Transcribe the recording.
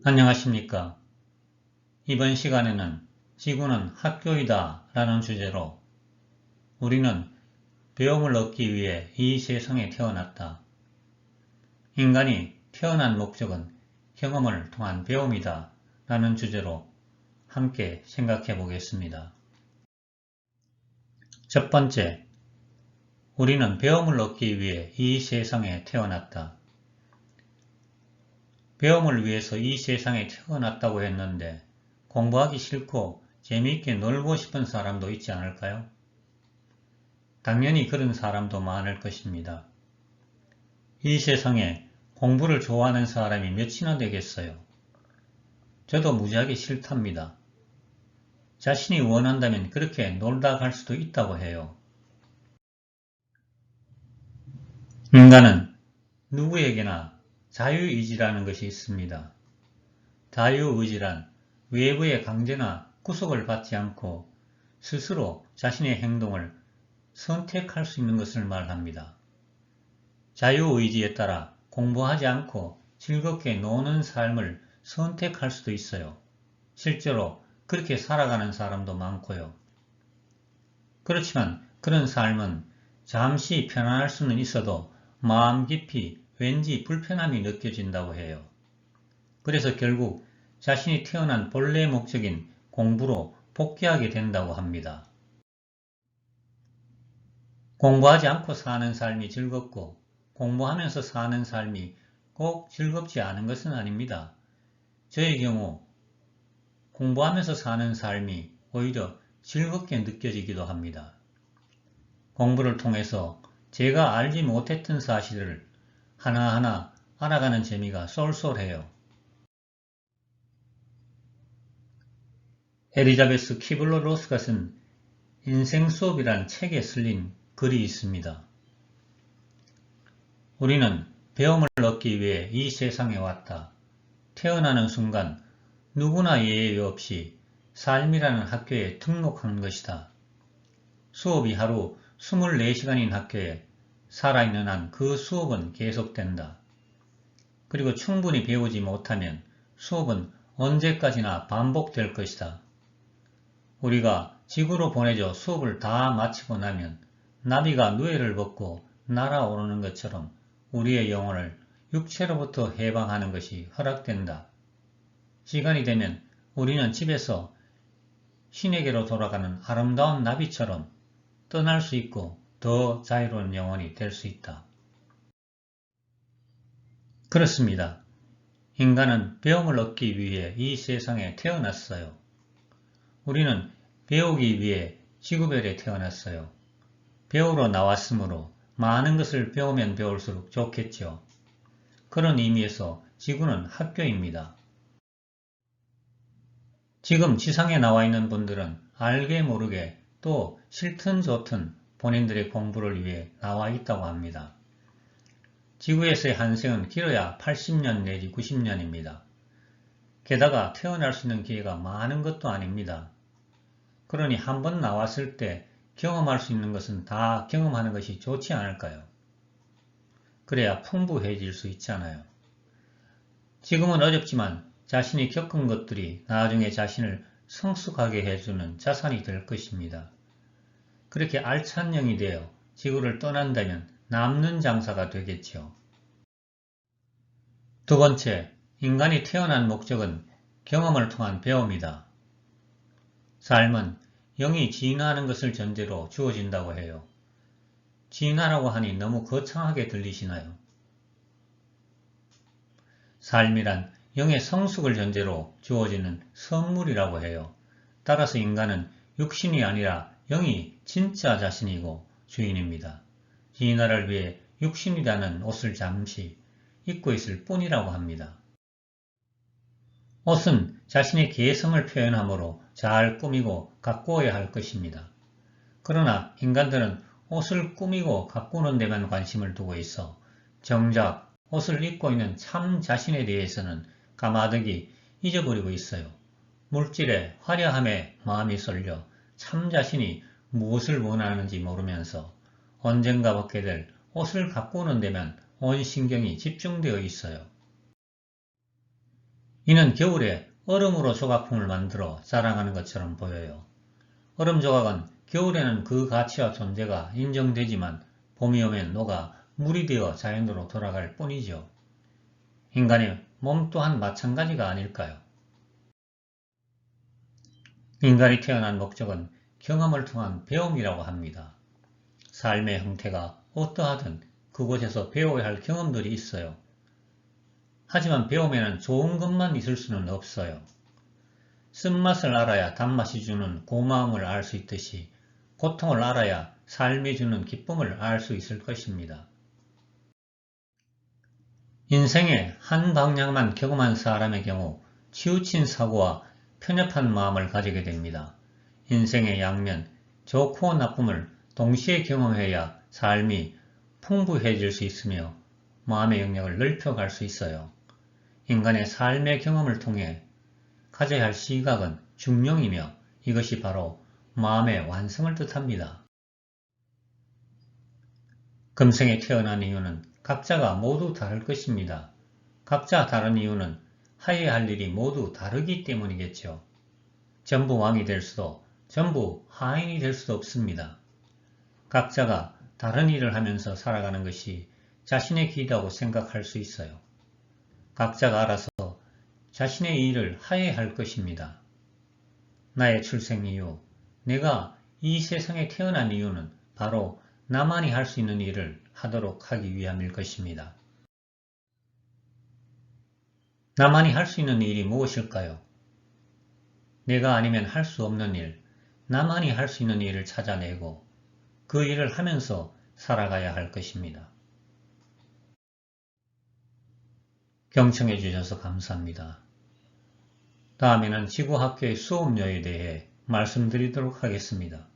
안녕하십니까. 이번 시간에는 지구는 학교이다 라는 주제로 우리는 배움을 얻기 위해 이 세상에 태어났다. 인간이 태어난 목적은 경험을 통한 배움이다 라는 주제로 함께 생각해 보겠습니다. 첫 번째, 우리는 배움을 얻기 위해 이 세상에 태어났다. 배움을 위해서 이 세상에 태어났다고 했는데 공부하기 싫고 재미있게 놀고 싶은 사람도 있지 않을까요? 당연히 그런 사람도 많을 것입니다. 이 세상에 공부를 좋아하는 사람이 몇이나 되겠어요? 저도 무지하게 싫답니다. 자신이 원한다면 그렇게 놀다 갈 수도 있다고 해요. 인간은 누구에게나 자유의지라는 것이 있습니다. 자유의지란 외부의 강제나 구속을 받지 않고 스스로 자신의 행동을 선택할 수 있는 것을 말합니다. 자유의지에 따라 공부하지 않고 즐겁게 노는 삶을 선택할 수도 있어요. 실제로 그렇게 살아가는 사람도 많고요. 그렇지만 그런 삶은 잠시 편안할 수는 있어도 마음 깊이 왠지 불편함이 느껴진다고 해요. 그래서 결국 자신이 태어난 본래 목적인 공부로 복귀하게 된다고 합니다. 공부하지 않고 사는 삶이 즐겁고 공부하면서 사는 삶이 꼭 즐겁지 않은 것은 아닙니다. 저의 경우 공부하면서 사는 삶이 오히려 즐겁게 느껴지기도 합니다. 공부를 통해서 제가 알지 못했던 사실을 하나하나 알아가는 재미가 쏠쏠해요. 엘리자베스 키블러-로스가 쓴 인생 수업이란 책에 실린 글이 있습니다. 우리는 배움을 얻기 위해 이 세상에 왔다. 태어나는 순간 누구나 예외 없이 삶이라는 학교에 등록한 것이다. 수업이 하루 24시간인 학교에 살아있는 한 그 수업은 계속된다. 그리고 충분히 배우지 못하면 수업은 언제까지나 반복될 것이다. 우리가 지구로 보내져 수업을 다 마치고 나면 나비가 누에를 벗고 날아오르는 것처럼 우리의 영혼을 육체로부터 해방하는 것이 허락된다. 시간이 되면 우리는 집에서 신에게로 돌아가는 아름다운 나비처럼 떠날 수 있고 더 자유로운 영혼이 될 수 있다. 그렇습니다. 인간은 배움을 얻기 위해 이 세상에 태어났어요. 우리는 배우기 위해 지구별에 태어났어요. 배우러 나왔으므로 많은 것을 배우면 배울수록 좋겠죠. 그런 의미에서 지구는 학교입니다. 지금 지상에 나와 있는 분들은 알게 모르게 또 싫든 좋든 본인들의 공부를 위해 나와 있다고 합니다. 지구에서의 한 생은 길어야 80년 내지 90년입니다. 게다가 태어날 수 있는 기회가 많은 것도 아닙니다. 그러니 한번 나왔을 때 경험할 수 있는 것은 다 경험하는 것이 좋지 않을까요? 그래야 풍부해질 수 있잖아요. 지금은 어렵지만 자신이 겪은 것들이 나중에 자신을 성숙하게 해주는 자산이 될 것입니다. 그렇게 알찬 영이 되어 지구를 떠난다면 남는 장사가 되겠죠. 두 번째, 인간이 태어난 목적은 경험을 통한 배움이다. 삶은 영이 진화하는 것을 전제로 주어진다고 해요. 진화라고 하니 너무 거창하게 들리시나요? 삶이란 영의 성숙을 전제로 주어지는 선물이라고 해요. 따라서 인간은 육신이 아니라 영이 진짜 자신이고 주인입니다. 진화를 위해 육신이라는 옷을 잠시 입고 있을 뿐이라고 합니다. 옷은 자신의 개성을 표현하므로 잘 꾸미고 가꾸어야 할 것입니다. 그러나 인간들은 옷을 꾸미고 가꾸는 데만 관심을 두고 있어 정작 옷을 입고 있는 참 자신에 대해서는 가마득이 잊어버리고 있어요. 물질의 화려함에 마음이 쏠려 참 자신이 무엇을 원하는지 모르면서 언젠가 벗게 될 옷을 가꾸는 데만 온 신경이 집중되어 있어요. 이는 겨울에 얼음으로 조각품을 만들어 자랑하는 것처럼 보여요. 얼음 조각은 겨울에는 그 가치와 존재가 인정되지만 봄이 오면 녹아 물이 되어 자연으로 돌아갈 뿐이죠. 인간의 몸 또한 마찬가지가 아닐까요? 인간이 태어난 목적은 경험을 통한 배움이라고 합니다. 삶의 형태가 어떠하든 그곳에서 배워야 할 경험들이 있어요. 하지만 배움에는 좋은 것만 있을 수는 없어요. 쓴맛을 알아야 단맛이 주는 고마움을 알 수 있듯이 고통을 알아야 삶이 주는 기쁨을 알 수 있을 것입니다. 인생의 한 방향만 경험한 사람의 경우 치우친 사고와 편협한 마음을 가지게 됩니다. 인생의 양면, 좋고 나쁨을 동시에 경험해야 삶이 풍부해질 수 있으며 마음의 영역을 넓혀갈 수 있어요. 인간의 삶의 경험을 통해 가져야 할 시각은 중용이며 이것이 바로 마음의 완성을 뜻합니다. 금생에 태어난 이유는 각자가 모두 다를 것입니다. 각자 다른 이유는 하여야 할 일이 모두 다르기 때문이겠죠. 전부 왕이 될 수도 전부 하인이 될 수도 없습니다. 각자가 다른 일을 하면서 살아가는 것이 자신의 길이라고 생각할 수 있어요. 각자가 알아서 자신의 일을 하여야 할 것입니다. 나의 출생 이유, 내가 이 세상에 태어난 이유는 바로 나만이 할 수 있는 일을 하도록 하기 위함일 것입니다. 나만이 할 수 있는 일이 무엇일까요? 내가 아니면 할 수 없는 일, 나만이 할 수 있는 일을 찾아내고 그 일을 하면서 살아가야 할 것입니다. 경청해 주셔서 감사합니다. 다음에는 지구학교의 수업료에 대해 말씀드리도록 하겠습니다.